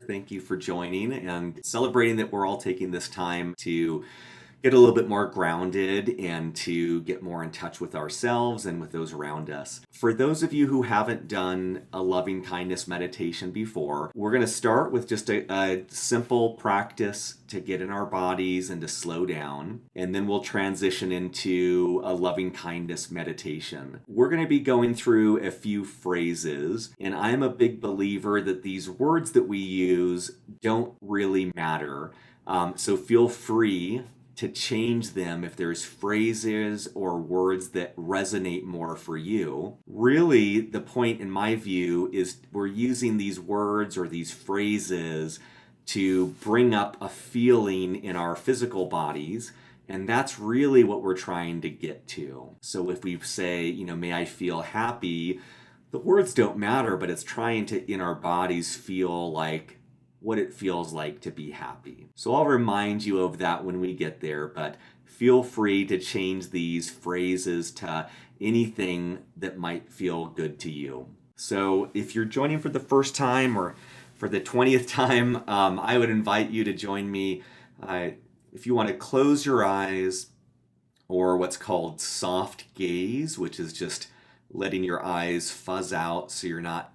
Thank you for joining and celebrating that we're all taking this time to get a little bit more grounded and to get more in touch with ourselves and with those around us. For those of you who haven't done a loving kindness meditation before, we're going to start with just a simple practice to get in our bodies and to slow down. And then we'll transition into a loving kindness meditation. We're going to be going through a few phrases, and I'm a big believer that these words that we use don't really matter. So feel free to change them if there's phrases or words that resonate more for you. Really, the point in my view is we're using these words or these phrases to bring up a feeling in our physical bodies, and that's really what we're trying to get to. So if we say, may I feel happy, the words don't matter, but it's trying to, in our bodies, feel like what it feels like to be happy. So I'll remind you of that when we get there, but feel free to change these phrases to anything that might feel good to you. So if you're joining for the first time or for the 20th time, I would invite you to join me. If you want to close your eyes, or what's called soft gaze, which is just letting your eyes fuzz out so you're not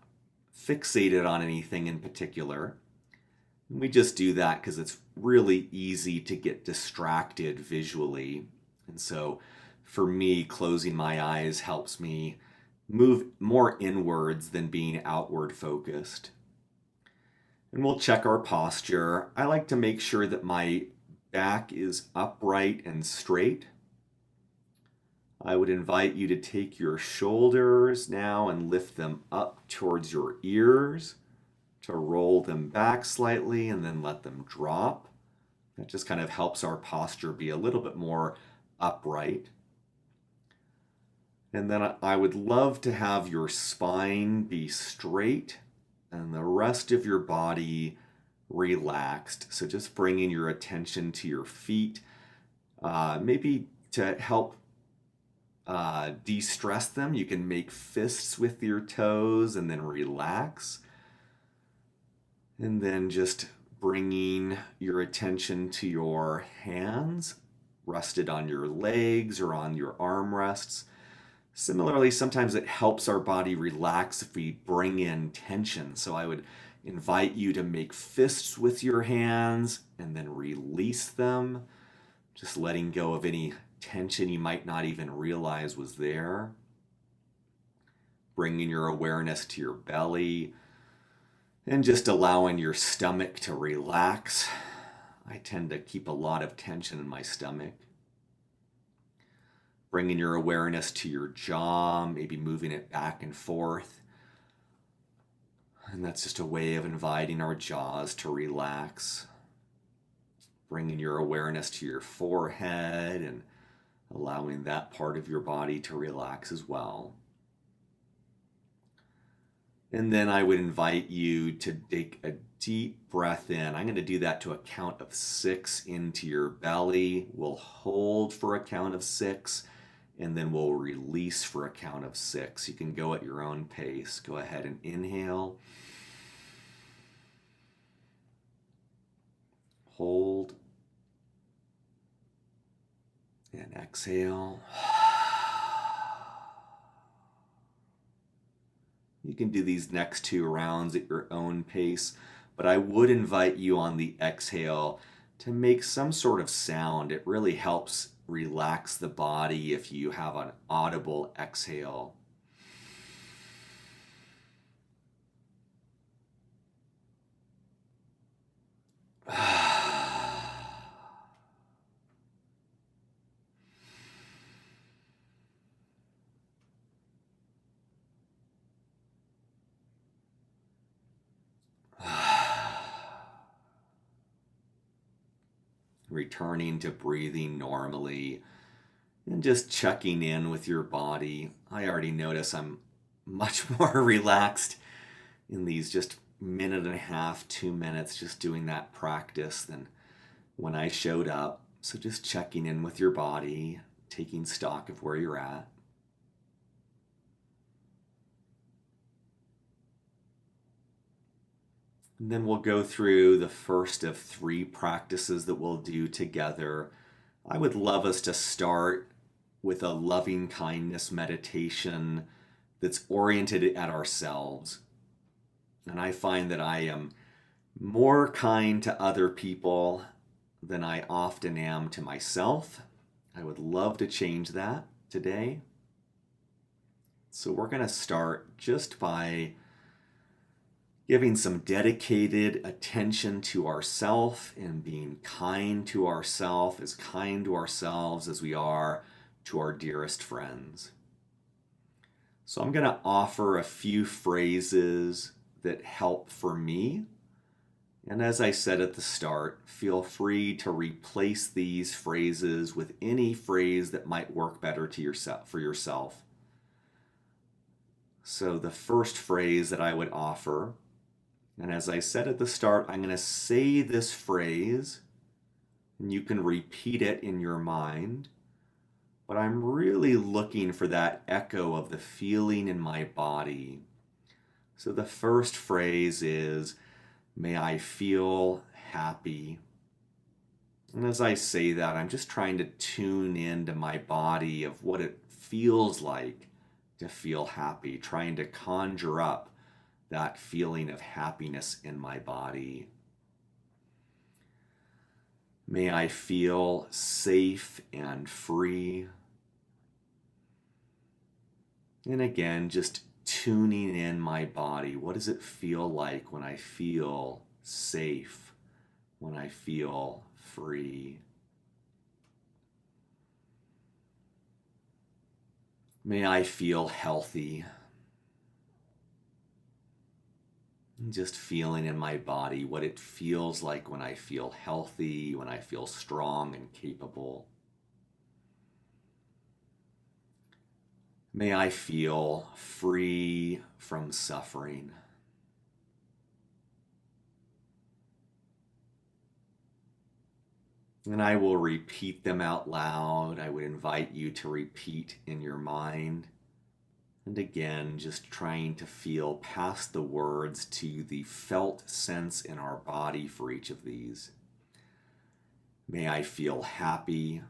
fixated on anything in particular. We just do that because it's really easy to get distracted visually. And so for me, closing my eyes helps me move more inwards than being outward focused. And we'll check our posture. I like to make sure that my back is upright and straight. I would invite you to take your shoulders now and lift them up towards your ears, to roll them back slightly and then let them drop. That just kind of helps our posture be a little bit more upright. And then I would love to have your spine be straight and the rest of your body relaxed. So just bringing your attention to your feet, maybe to help de-stress them. You can make fists with your toes and then relax. And then just bringing your attention to your hands rested on your legs or on your armrests. Similarly, sometimes it helps our body relax if we bring in tension. So I would invite you to make fists with your hands and then release them, just letting go of any tension you might not even realize was there. Bringing your awareness to your belly, and just allowing your stomach to relax. I tend to keep a lot of tension in my stomach. Bringing your awareness to your jaw, maybe moving it back and forth. And that's just a way of inviting our jaws to relax. Bringing your awareness to your forehead and allowing that part of your body to relax as well. And then I would invite you to take a deep breath in. I'm going to do that to a count of 6 into your belly. We'll hold for a count of 6, and then we'll release for a count of 6. You can go at your own pace. Go ahead and inhale. Hold. And exhale. You can do these next 2 rounds at your own pace, but I would invite you on the exhale to make some sort of sound. It really helps relax the body if you have an audible exhale. Returning to breathing normally and just checking in with your body. I already notice I'm much more relaxed in these just minute and a half, 2 minutes, just doing that practice than when I showed up. So just checking in with your body, taking stock of where you're at. And then we'll go through the first of 3 practices that we'll do together. I would love us to start with a loving kindness meditation that's oriented at ourselves. And I find that I am more kind to other people than I often am to myself. I would love to change that today. So we're going to start just by giving some dedicated attention to ourself and being kind to ourselves, as kind to ourselves as we are to our dearest friends. So I'm going to offer a few phrases that help for me. And as I said at the start, feel free to replace these phrases with any phrase that might work better to yourself, for yourself. So the first phrase that I would offer, and as I said at the start, I'm going to say this phrase, and you can repeat it in your mind, but I'm really looking for that echo of the feeling in my body. So the first phrase is, may I feel happy. And as I say that, I'm just trying to tune into my body of what it feels like to feel happy, trying to conjure up that feeling of happiness in my body. May I feel safe and free. And again, just tuning in my body. What does it feel like when I feel safe, when I feel free? May I feel healthy. Just feeling in my body what it feels like when I feel healthy, when I feel strong and capable. May I feel free from suffering. And I will repeat them out loud. I would invite you to repeat in your mind. And again, just trying to feel past the words to the felt sense in our body for each of these. May I feel happy.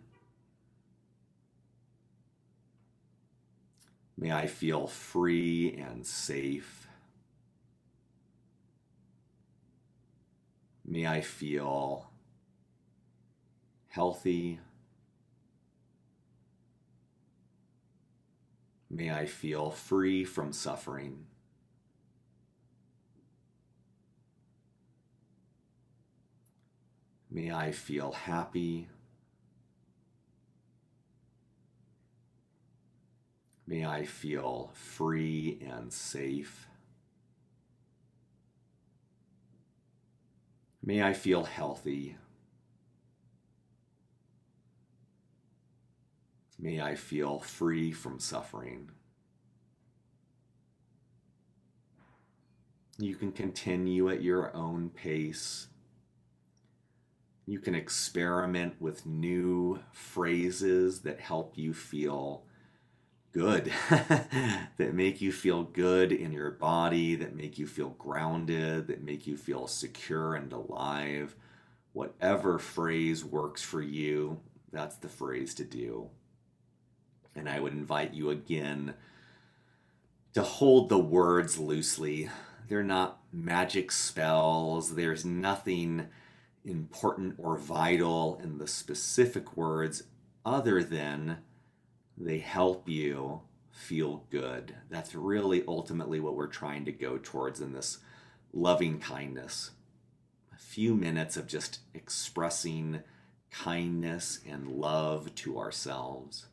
May I feel free and safe. May I feel healthy. May I feel free from suffering. May I feel happy. May I feel free and safe. May I feel healthy. May I feel free from suffering. You can continue at your own pace. You can experiment with new phrases that help you feel good, that make you feel good in your body, that make you feel grounded, that make you feel secure and alive. Whatever phrase works for you, that's the phrase to do. And I would invite you again to hold the words loosely. They're not magic spells. There's nothing important or vital in the specific words other than they help you feel good. That's really ultimately what we're trying to go towards in this loving kindness. A few minutes of just expressing kindness and love to ourselves.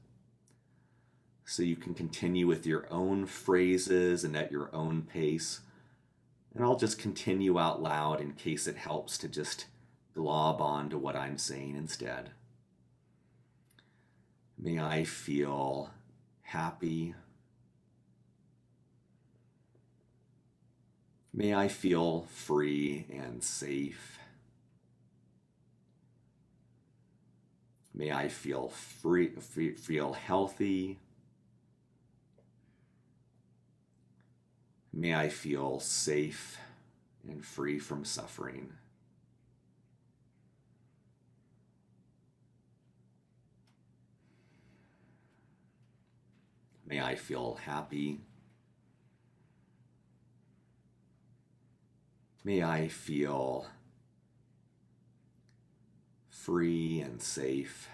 So you can continue with your own phrases and at your own pace. And I'll just continue out loud in case it helps to just glob on to what I'm saying instead. May I feel happy. May I feel free and safe. May I feel feel healthy. May I feel safe and free from suffering. May I feel happy. May I feel free and safe.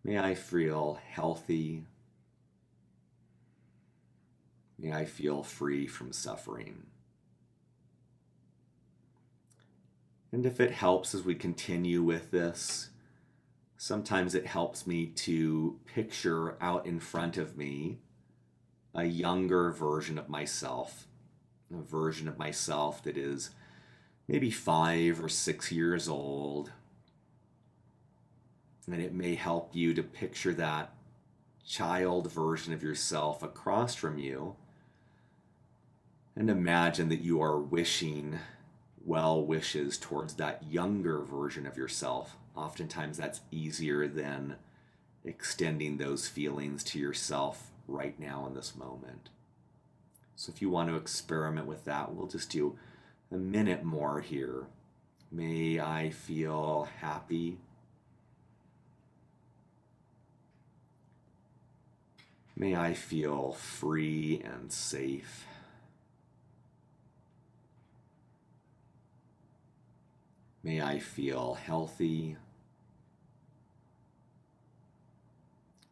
May I feel healthy. May I feel free from suffering. And if it helps as we continue with this, sometimes it helps me to picture out in front of me a younger version of myself, a version of myself that is maybe 5 or 6 years old. And it may help you to picture that child version of yourself across from you and imagine that you are wishing well wishes towards that younger version of yourself. Oftentimes that's easier than extending those feelings to yourself right now in this moment. So if you want to experiment with that, we'll just do a minute more here. May I feel happy. May I feel free and safe. May I feel healthy.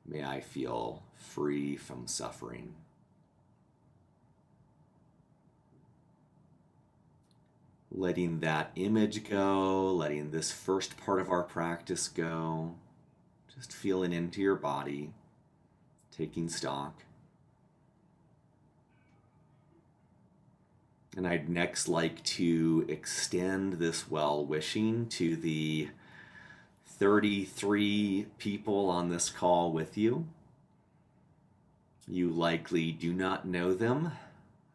May I feel free from suffering. Letting that image go, letting this first part of our practice go, just feeling into your body, taking stock. And I'd next like to extend this well-wishing to the 33 people on this call with you. You likely do not know them.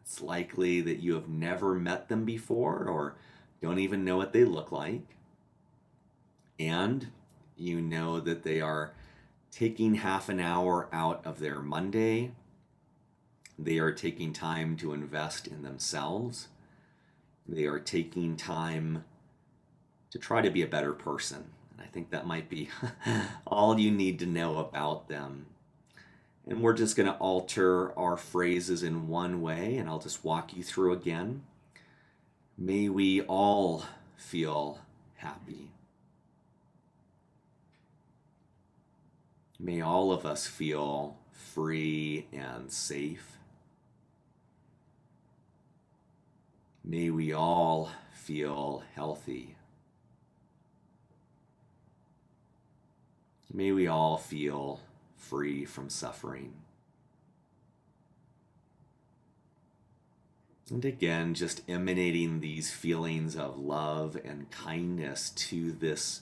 It's likely that you have never met them before or don't even know what they look like. And you know that they are taking half an hour out of their Monday. They are taking time to invest in themselves. They are taking time to try to be a better person. And I think that might be all you need to know about them. And we're just going to alter our phrases in one way, and I'll just walk you through again. May we all feel happy. May all of us feel free and safe. May we all feel healthy. May we all feel free from suffering. And again, just emanating these feelings of love and kindness to this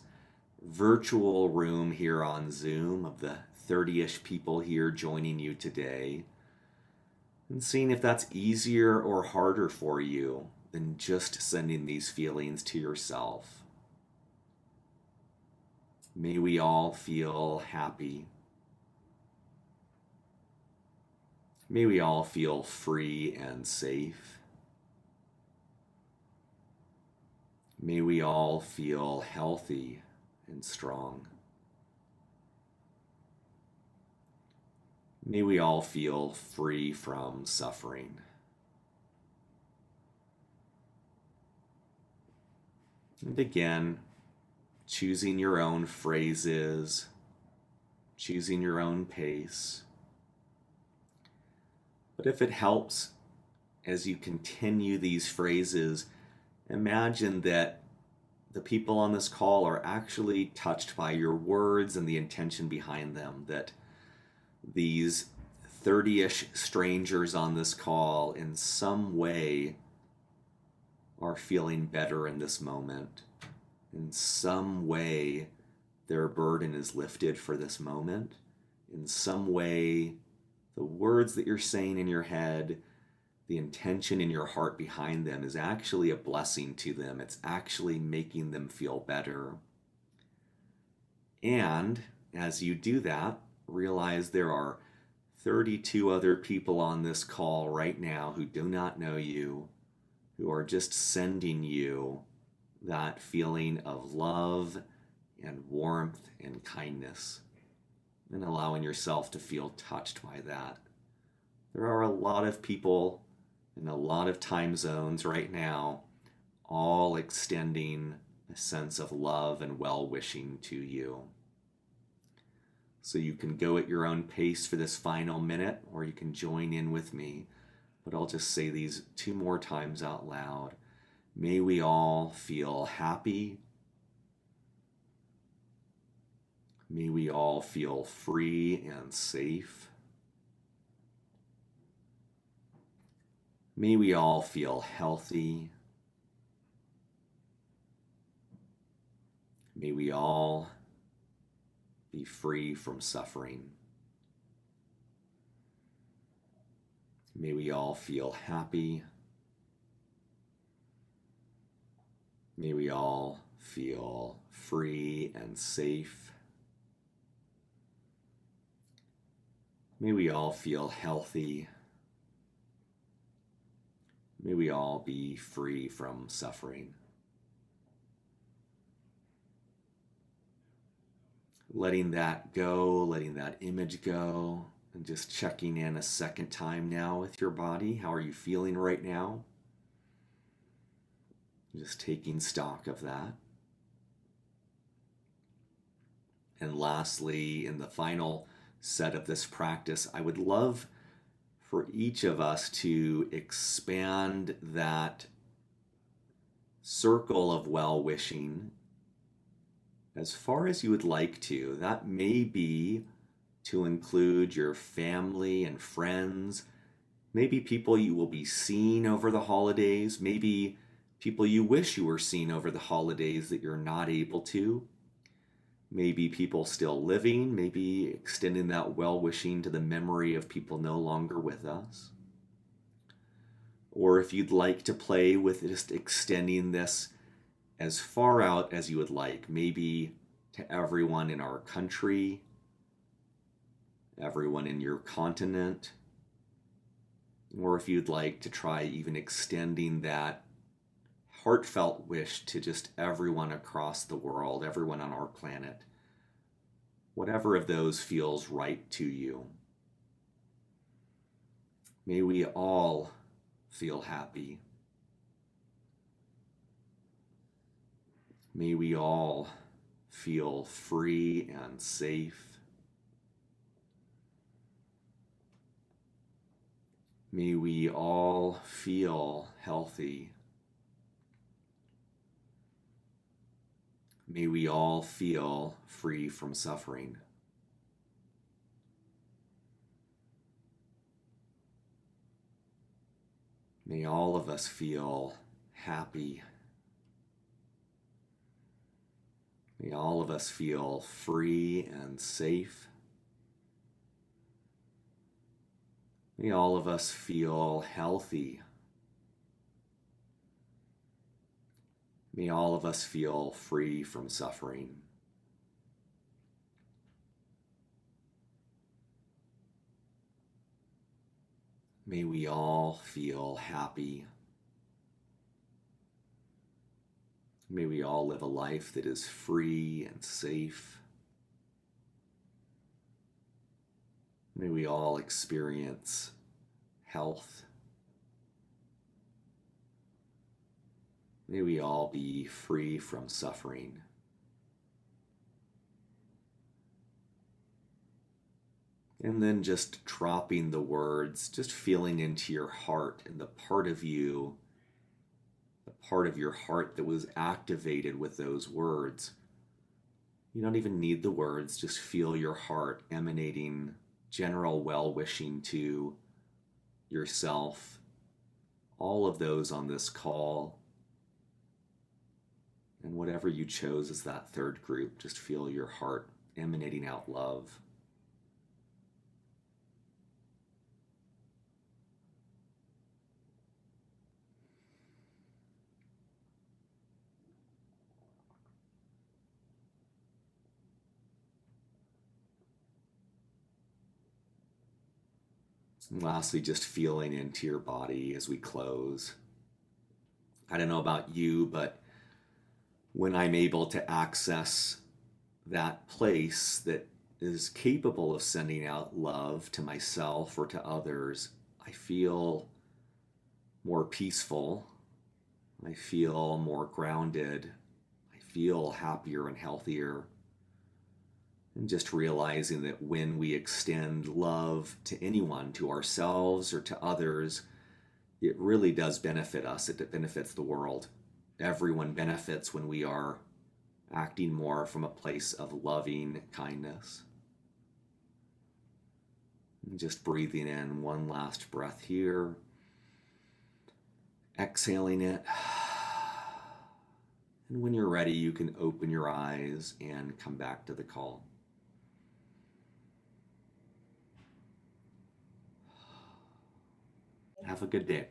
virtual room here on Zoom of the 30-ish people here joining you today, and seeing if that's easier or harder for you than just sending these feelings to yourself. May we all feel happy. May we all feel free and safe. May we all feel healthy and strong. May we all feel free from suffering. And again, choosing your own phrases, choosing your own pace. But if it helps, as you continue these phrases, imagine that the people on this call are actually touched by your words and the intention behind them, that these 30-ish strangers on this call in some way are feeling better in this moment. In some way, their burden is lifted for this moment. In some way, the words that you're saying in your head, the intention in your heart behind them is actually a blessing to them. It's actually making them feel better. And as you do that, realize there are 32 other people on this call right now who do not know you, who are just sending you that feeling of love and warmth and kindness, and allowing yourself to feel touched by that. There are a lot of people in a lot of time zones right now, all extending a sense of love and well-wishing to you. So you can go at your own pace for this final minute, or you can join in with me. But I'll just say these 2 more times out loud. May we all feel happy. May we all feel free and safe. May we all feel healthy. May we all be free from suffering. May we all feel happy. May we all feel free and safe. May we all feel healthy. May we all be free from suffering. Letting that go, letting that image go, and just checking in a second time now with your body. How are you feeling right now? Just taking stock of that. And lastly, in the final set of this practice, I would love for each of us to expand that circle of well-wishing as far as you would like to. That may be to include your family and friends, maybe people you will be seeing over the holidays, maybe people you wish you were seeing over the holidays that you're not able to, maybe people still living, maybe extending that well-wishing to the memory of people no longer with us. Or if you'd like to play with just extending this as far out as you would like, maybe to everyone in our country, everyone in your continent, or if you'd like to try even extending that heartfelt wish to just everyone across the world, everyone on our planet, whatever of those feels right to you. May we all feel happy. May we all feel free and safe. May we all feel healthy. May we all feel free from suffering. May all of us feel happy. May all of us feel free and safe. May all of us feel healthy. May all of us feel free from suffering. May we all feel happy. May we all live a life that is free and safe. May we all experience health. May we all be free from suffering. And then just dropping the words, just feeling into your heart and the part of you, the part of your heart that was activated with those words. You don't even need the words, just feel your heart emanating general well-wishing to yourself, all of those on this call, and whatever you chose as that third group, just feel your heart emanating out love. And lastly, just feeling into your body as we close. I don't know about you, but when I'm able to access that place that is capable of sending out love to myself or to others, I feel more peaceful. I feel more grounded. I feel happier and healthier. And just realizing that when we extend love to anyone, to ourselves or to others, it really does benefit us. It benefits the world. Everyone benefits when we are acting more from a place of loving kindness. And just breathing in one last breath here, exhaling it. And when you're ready, you can open your eyes and come back to the call. Have a good day.